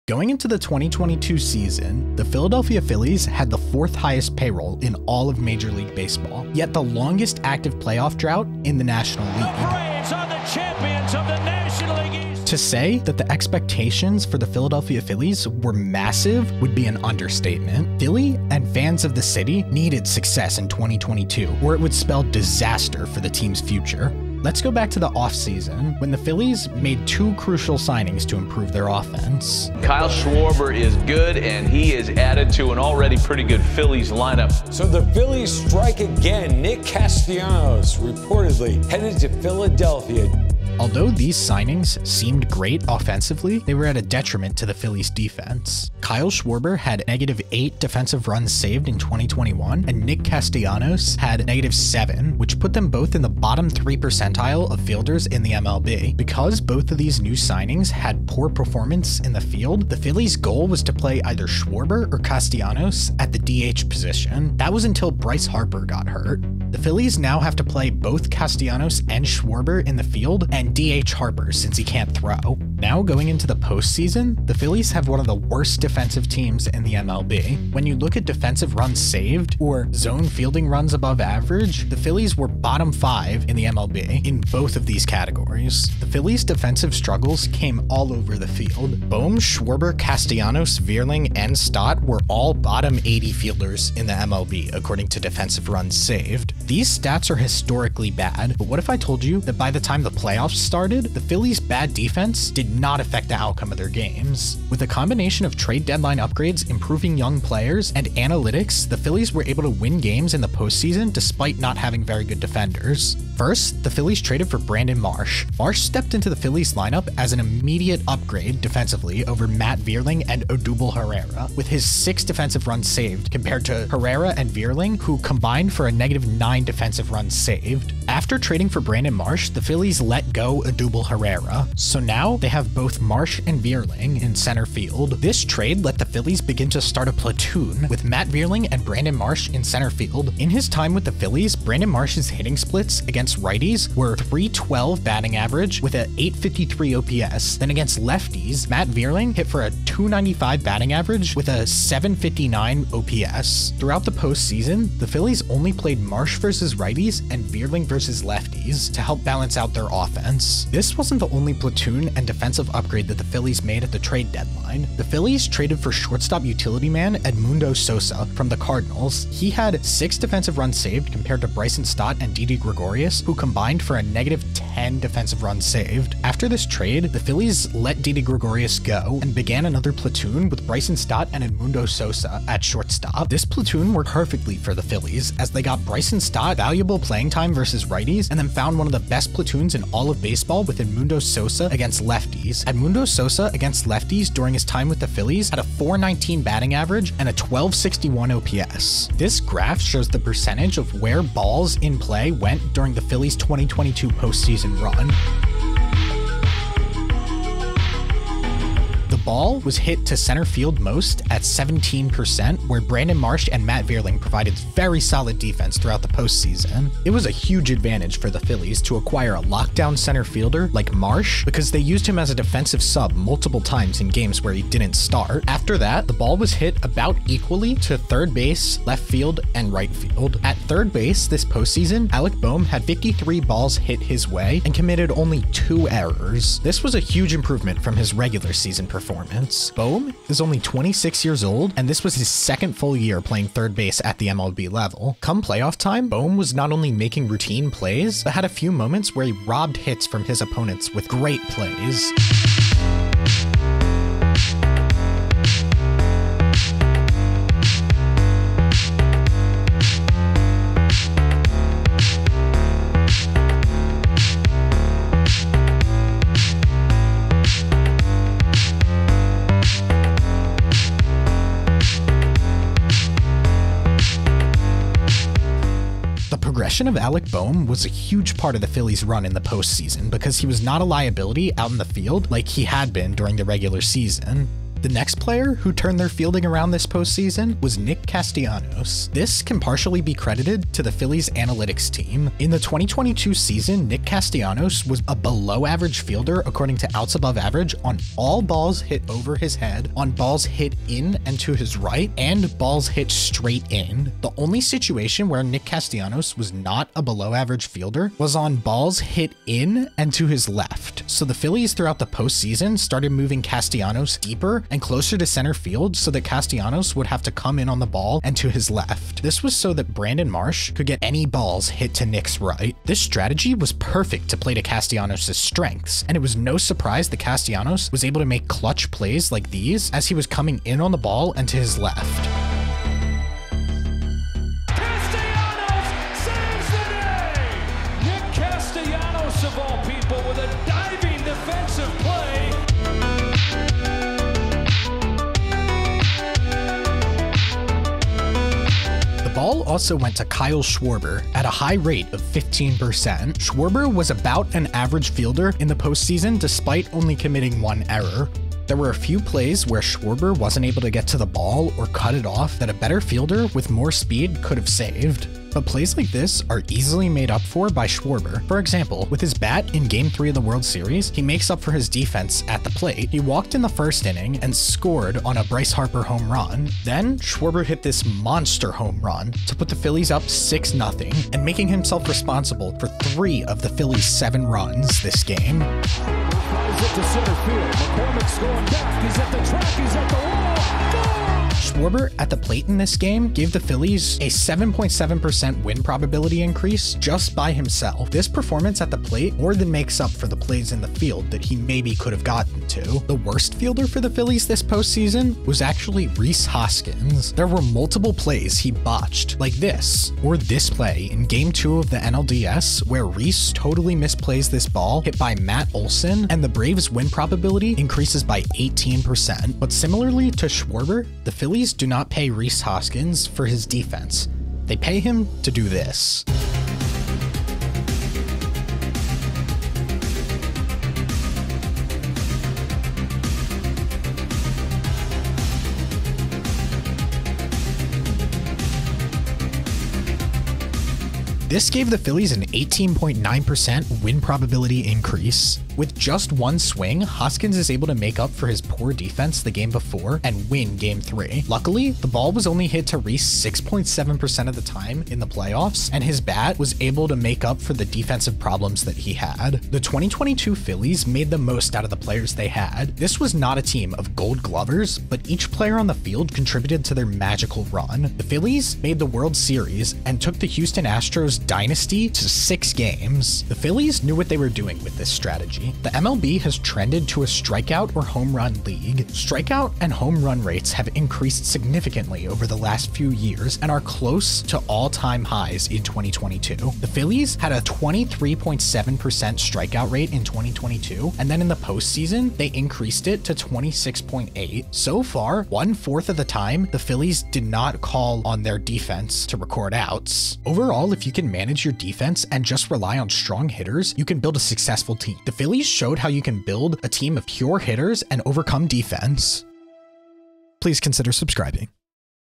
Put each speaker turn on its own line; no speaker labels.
Going into the 2022 season, the Philadelphia Phillies had the 4th highest payroll in all of Major League Baseball, yet the longest active playoff drought in the National League.
The Braves are the champions of the National League East.
To say that the expectations for the Philadelphia Phillies were massive would be an understatement. Philly and fans of the city needed success in 2022, or it would spell disaster for the team's future. Let's go back to the offseason, when the Phillies made 2 crucial signings to improve their offense.
Kyle Schwarber is good, and he is added to an already pretty good Phillies lineup.
So the Phillies strike again. Nick Castellanos reportedly headed to Philadelphia.
Although these signings seemed great offensively, they were at a detriment to the Phillies' defense. Kyle Schwarber had -8 defensive runs saved in 2021, and Nick Castellanos had -7, which put them both in the bottom 3 percentile of fielders in the MLB. Because both of these new signings had poor performance in the field, the Phillies' goal was to play either Schwarber or Castellanos at the DH position. That was until Bryce Harper got hurt. The Phillies now have to play both Castellanos and Schwarber in the field, and DH Harper since he can't throw. Now going into the postseason, the Phillies have one of the worst defensive teams in the MLB. When you look at defensive runs saved or zone fielding runs above average, the Phillies were bottom 5 in the MLB in both of these categories. The Phillies' defensive struggles came all over the field. Bohm, Schwarber, Castellanos, Vierling, and Stott were all bottom 80 fielders in the MLB according to defensive runs saved. These stats are historically bad, but what if I told you that by the time the playoffs started, the Phillies' bad defense did not affect the outcome of their games? With a combination of trade deadline upgrades, improving young players, and analytics, the Phillies were able to win games in the postseason despite not having very good defenders. First, the Phillies traded for Brandon Marsh. Marsh stepped into the Phillies lineup as an immediate upgrade defensively over Matt Vierling and Odubel Herrera, with his 6 defensive runs saved compared to Herrera and Vierling, who combined for a -9 defensive runs saved. After trading for Brandon Marsh, the Phillies let go Odubel Herrera, so now they have both Marsh and Vierling in center field. This trade let the Phillies begin to start a platoon with Matt Vierling and Brandon Marsh in center field. In his time with the Phillies, Brandon Marsh's hitting splits against righties were .312 batting average with a .853 OPS. Then against lefties, Matt Vierling hit for a .295 batting average with a .759 OPS. Throughout the postseason, the Phillies only played Marsh versus righties and Vierling versus lefties to help balance out their offense. This wasn't the only platoon and defensive upgrade that the Phillies made at the trade deadline. The Phillies traded for shortstop utility man Edmundo Sosa from the Cardinals. He had 6 defensive runs saved compared to Bryson Stott and Didi Gregorius, who combined for a -10 defensive runs saved. After this trade, the Phillies let Didi Gregorius go and began another platoon with Bryson Stott and Edmundo Sosa at shortstop. This platoon worked perfectly for the Phillies as they got Bryson Stott valuable playing time versus righties and then found one of the best platoons in all of baseball with Edmundo Sosa against lefties. Edmundo Sosa against lefties during his time with the Phillies had a .419 batting average and a .1261 OPS. This graph shows the percentage of where balls in play went during the Phillies' 2022 postseason run. The ball was hit to center field most at 17%, where Brandon Marsh and Matt Vierling provided very solid defense throughout the postseason. It was a huge advantage for the Phillies to acquire a lockdown center fielder like Marsh because they used him as a defensive sub multiple times in games where he didn't start. After that, the ball was hit about equally to third base, left field, and right field. At third base this postseason, Alec Bohm had 53 balls hit his way and committed only 2 errors. This was a huge improvement from his regular season performance. Bohm is only 26 years old, and this was his 2nd full year playing third base at the MLB level. Come playoff time, Bohm was not only making routine plays, but had a few moments where he robbed hits from his opponents with great plays. The progression of Alec Bohm was a huge part of the Phillies' run in the postseason because he was not a liability out in the field like he had been during the regular season. The next player who turned their fielding around this postseason was Nick Castellanos. This can partially be credited to the Phillies analytics team. In the 2022 season, Nick Castellanos was a below average fielder according to outs above average on all balls hit over his head, on balls hit in and to his right, and balls hit straight in. The only situation where Nick Castellanos was not a below average fielder was on balls hit in and to his left. So the Phillies throughout the postseason started moving Castellanos deeper and closer to center field so that Castellanos would have to come in on the ball and to his left. This was so that Marsh could get any balls hit to Nick's right. This strategy was perfect to play to Castellanos' strengths, and it was no surprise that Castellanos was able to make clutch plays like these as he was coming in on the ball and to his left.
Castellanos saves the day! Nick Castellanos, of all people, with a diving defensive play.
The ball also went to Kyle Schwarber at a high rate of 15%. Schwarber was about an average fielder in the postseason despite only committing one error. There were a few plays where Schwarber wasn't able to get to the ball or cut it off that a better fielder with more speed could have saved. But plays like this are easily made up for by Schwarber. For example, with his bat in Game 3 of the World Series, he makes up for his defense at the plate. He walked in the first inning and scored on a Bryce Harper home run. Then Schwarber hit this monster home run to put the Phillies up 6-0 and making himself responsible for 3 of the Phillies' 7 runs this game.
Flies it to center field. McCormick's going back. He's at the track. He's at the wall. Goal!
Schwarber at the plate in this game gave the Phillies a 7.7% win probability increase just by himself. This performance at the plate more than makes up for the plays in the field that he maybe could have gotten to. The worst fielder for the Phillies this postseason was actually Rhys Hoskins. There were multiple plays he botched, like this, or this play in Game 2 of the NLDS, where Rhys totally misplays this ball hit by Matt Olson, and the Braves' win probability increases by 18%. But similarly to Schwarber, the Phillies do not pay Rhys Hoskins for his defense. They pay him to do this. This gave the Phillies an 18.9% win probability increase. With just one swing, Hoskins is able to make up for his poor defense the game before and win Game 3. Luckily, the ball was only hit to Rhys 6.7% of the time in the playoffs, and his bat was able to make up for the defensive problems that he had. The 2022 Phillies made the most out of the players they had. This was not a team of gold glovers, but each player on the field contributed to their magical run. The Phillies made the World Series and took the Houston Astros dynasty to 6 games. The Phillies knew what they were doing with this strategy. The MLB has trended to a strikeout or home run league. Strikeout and home run rates have increased significantly over the last few years and are close to all-time highs in 2022. The Phillies had a 23.7% strikeout rate in 2022, and then in the postseason, they increased it to 26.8. So far, 1/4 of the time, the Phillies did not call on their defense to record outs. Overall, if you can manage your defense and just rely on strong hitters, you can build a successful team. The Phillies showed how you can build a team of pure hitters and overcome defense. Please consider subscribing.